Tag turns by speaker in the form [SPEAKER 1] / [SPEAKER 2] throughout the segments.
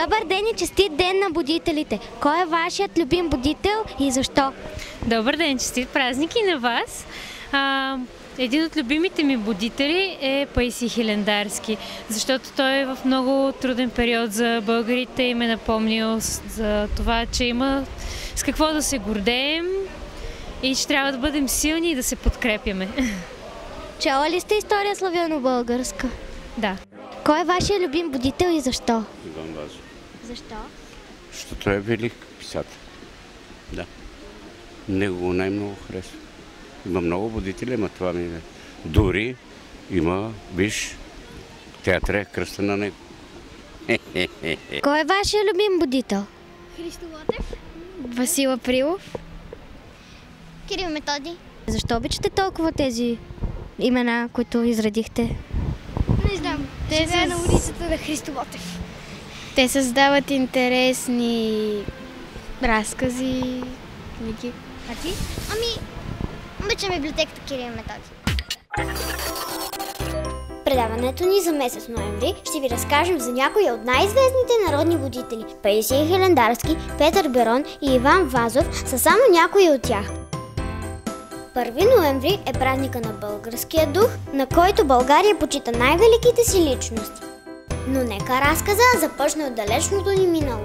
[SPEAKER 1] Добър ден и честит ден на будителите! Кой е вашият любим будител и защо?
[SPEAKER 2] Добър ден, честит празник и на вас! Един от любимите ми будители е Паисий Хилендарски, защото той е в много труден период за българите и ме напомнил за това, че има с какво да се гордеем и че трябва да бъдем силни и да се подкрепяме.
[SPEAKER 1] Чела ли сте история славяно-българска?
[SPEAKER 2] Да.
[SPEAKER 1] Кой е вашия любим будител и защо?
[SPEAKER 3] Иван Вазов.
[SPEAKER 1] Защо?
[SPEAKER 3] Защото е велик писател. Да. Него го най-много харесва. Има много будители, ама това ми е. Дори има, виж, театър е кръста на него.
[SPEAKER 1] Кой е вашия любим будител?
[SPEAKER 4] Христо Лотев.
[SPEAKER 1] Васил Априлов.
[SPEAKER 4] Кирил Методи.
[SPEAKER 1] Защо обичате толкова тези имена, които изредихте?
[SPEAKER 4] Не знам. Живея на улицата на Христо Лотев.
[SPEAKER 5] Те създават интересни разкази, книги.
[SPEAKER 4] А ти? Обичам библиотеката Кирил Методи. Предаването ни за месец ноември ще ви разкажем за някои от най-известните народни будители. Паисий Хилендарски, Петър Берон и Иван Вазов са само някои от тях. 1 ноември е празника на българския дух, на който България почита най-великите си личности. Но нека разказа започне от далечното ни минало.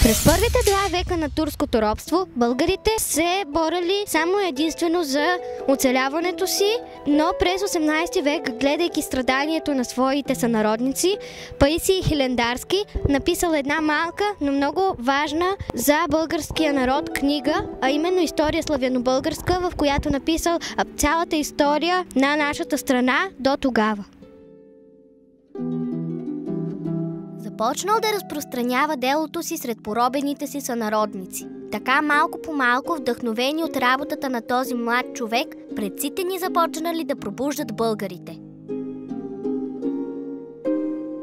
[SPEAKER 1] През първите 2 века на турското робство българите се борили само единствено за оцеляването си, но през 18 век, гледайки страданието на своите сънародници, Паисий Хилендарски написал една малка, но много важна за българския народ книга, а именно История славяно-българска, в която написал цялата история на нашата страна до тогава. Започнал да разпространява делото си сред поробените си сънародници. Така малко по малко, вдъхновени от работата на този млад човек, предците ни започнали да пробуждат българите.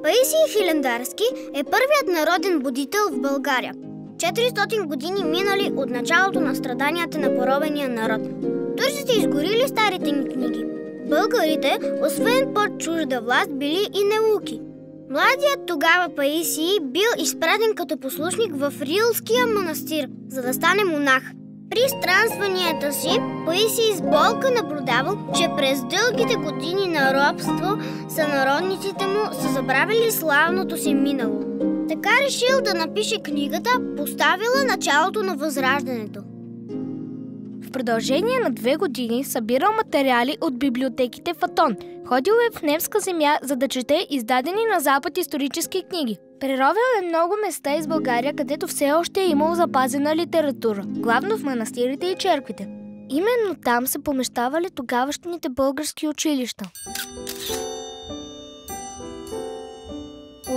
[SPEAKER 4] Паисий Хилендарски е първият народен будител в България. 400 години минали от началото на страданията на поробения народ. Турците изгорили старите ни книги. Българите, освен под чужда власт, били и неуки. Младият тогава Паисий бил изпратен като послушник в Рилския манастир, за да стане монах. При странстванията си Паисий с болка наблюдавал, че през дългите години на робство сънародниците му са забравили славното си минало. Така решил да напише книгата, поставила началото на Възраждането.
[SPEAKER 5] В продължение на 2 години събирал материали от библиотеките в Атон. Ходил е в немска земя, за да чете издадени на Запад исторически книги. Преровил е много места из България, където все още е имал запазена литература, главно в манастирите и черквите. Именно там се помещавали тогавашните български училища.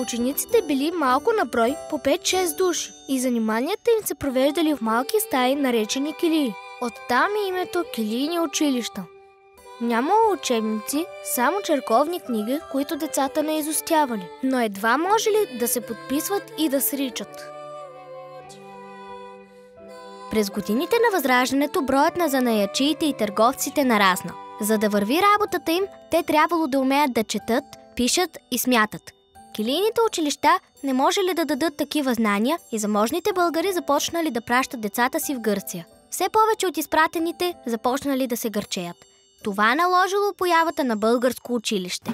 [SPEAKER 5] Учениците били малко на брой, по 5-6 души, и заниманията им се провеждали в малки стаи, наречени килии. Оттам е името килийни училища. Нямало учебници, само черковни книги, които децата не изостявали, но едва можели да се подписват и да сричат.
[SPEAKER 1] През годините на Възраждането броят на занаячиите и търговците нараснал. За да върви работата им, те трябвало да умеят да четат, пишат и смятат. Килийните училища не можели да дадат такива знания и заможните българи започнали да пращат децата си в Гърция. Все повече от изпратените започнали да се гърчеят. Това наложило появата на българско училище.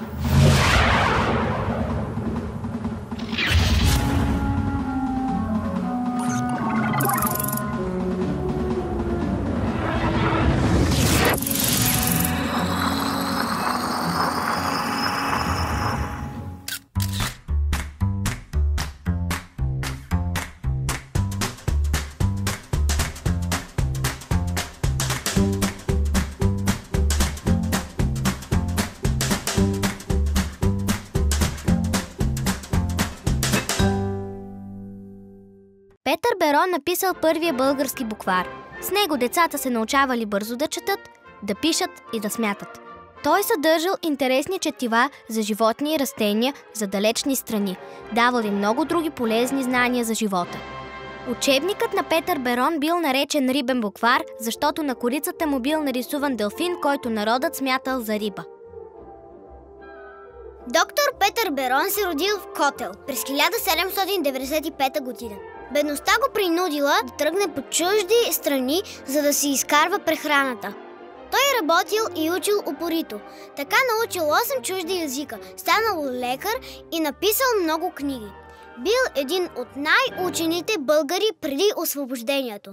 [SPEAKER 1] Петър Берон написал първия български буквар. С него децата се научавали бързо да четат, да пишат и да смятат. Той съдържал интересни четива за животни и растения, за далечни страни. Давал и много други полезни знания за живота. Учебникът на Петър Берон бил наречен рибен буквар, защото на корицата му бил нарисуван делфин, който народът смятал за риба.
[SPEAKER 4] Доктор Петър Берон се родил в Котел през 1795 година. Бедността го принудила да тръгне по чужди страни, за да си изкарва прехраната. Той е работил и учил упорито. Така научил 8 чужди езика, станал лекар и написал много книги. Бил един от най-учените българи преди освобождението.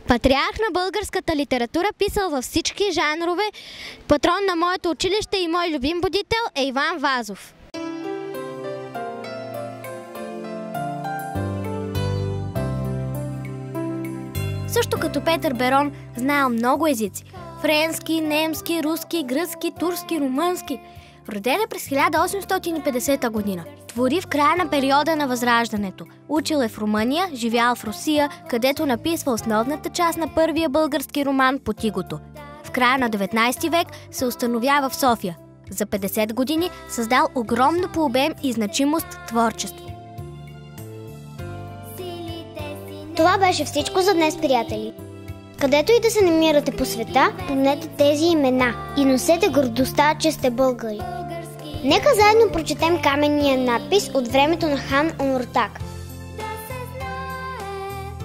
[SPEAKER 1] Патриарх на българската литература, писал във всички жанрове. Патрон на моето училище и мой любим будител е Иван Вазов.
[SPEAKER 5] Също като Петър Берон, знаел много езици. Френски, немски, руски, гръцки, турски, румънски. Роден е през 1850 година. Твори в края на периода на Възраждането. Учил е в Румъния, живял в Русия, където написва основната част на първия български роман "Потигото". В края на 19 век се установява в София. За 50 години създал огромно по обем и значимост творчество.
[SPEAKER 4] Това беше всичко за днес, приятели. Където и да се намирате по света, помнете тези имена и носете гордостта, че сте българи. Нека заедно прочетем каменния надпис от времето на хан Омуртаг.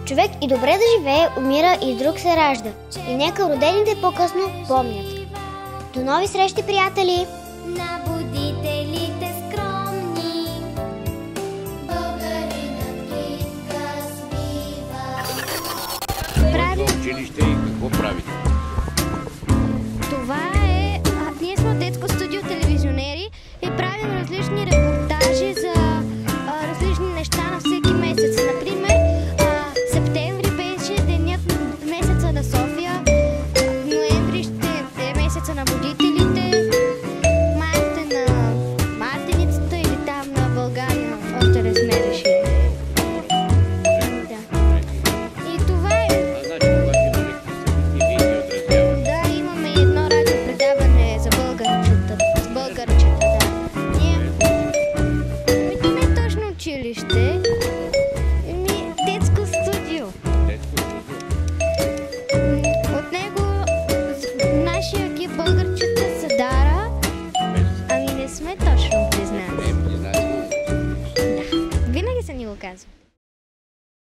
[SPEAKER 4] Човек и добре да живее, умира и друг се ражда. И нека родените по-късно помнят. До нови срещи, приятели!
[SPEAKER 6] На будителите скромни, българинът китка свива.
[SPEAKER 3] Училище и какво правите?